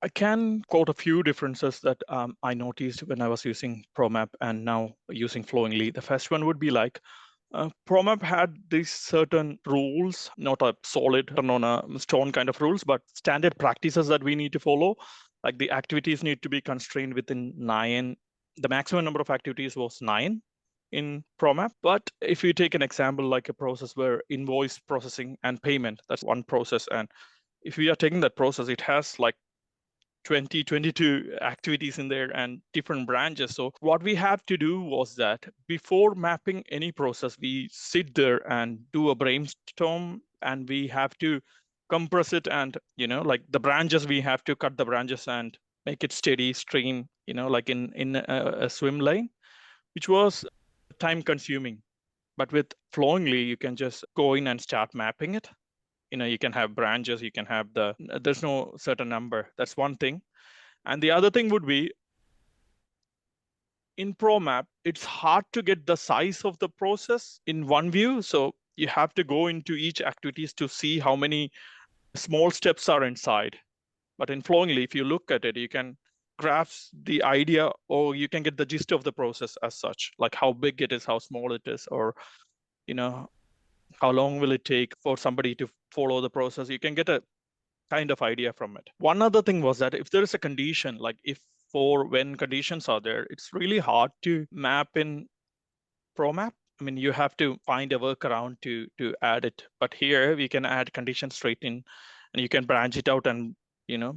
I can quote a few differences that I noticed when I was using Promapp and now using Flowingly. The first one would be like Promapp had these certain rules, not a solid and on a stone kind of rules, but standard practices that we need to follow. Like the activities need to be constrained within 9. The maximum number of activities was 9 in Promapp. But if you take an example like a process where invoice processing and payment, that's one process. And if we are taking that process, it has like 22 activities in there and different branches. So what we had to do was that before mapping any process, we sit there and do a brainstorm, and we have to compress it, and like the branches, we have to cut the branches and make it steady stream, like in a swim lane, which was time consuming. But with Flowingly, you can just go in and start mapping it. You can have branches, you can have there's no certain number. That's one thing. And the other thing would be in Promapp, it's hard to get the size of the process in one view. So you have to go into each activities to see how many small steps are inside. But in Flowingly, if you look at it, you can grasp the idea, or you can get the gist of the process as such, like how big it is, how small it is, or how long will it take for somebody to follow the process. You can get a kind of idea from it. One other thing was that if there is a condition, like if for when conditions are there, it's really hard to map in Promapp. I mean, you have to find a workaround to add it. But here we can add conditions straight in, and you can branch it out and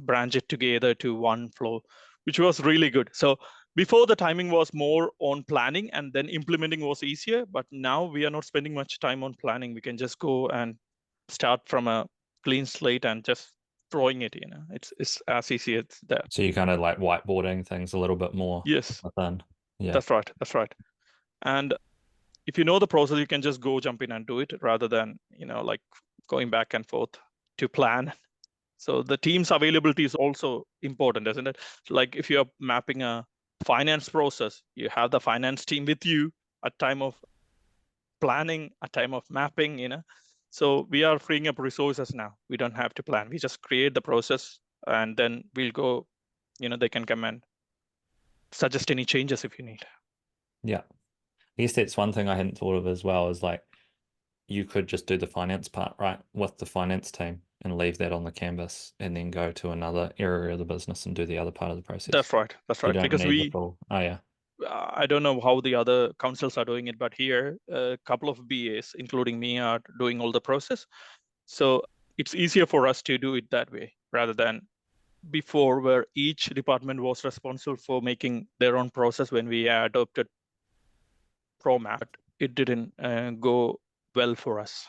branch it together to one flow, which was really good. So before, the timing was more on planning, and then implementing was easier. But now we are not spending much time on planning. We can just go and start from a clean slate and just throwing it. It's as easy as that. So you're kind of like whiteboarding things a little bit more Yes, within. Yeah. that's right. That's right. And if you know the process, you can just go jump in and do it rather than like going back and forth to plan. So the team's availability is also important, isn't it? Like if you're mapping a finance process, you have the finance team with you at time of planning, at time of mapping. So we are freeing up resources now. We don't have to plan. We just create the process, and then we'll go, they can come and suggest any changes if you need. Yeah. I guess that's one thing I hadn't thought of as well, is like you could just do the finance part, right, with the finance team and leave that on the canvas and then go to another area of the business and do the other part of the process. That's right. That's You right. don't Because need the full. Oh, yeah. I don't know how the other councils are doing it, but here a couple of BAs, including me, are doing all the process. So it's easier for us to do it that way rather than before, where each department was responsible for making their own process. When we adopted Promapp, it didn't go well for us.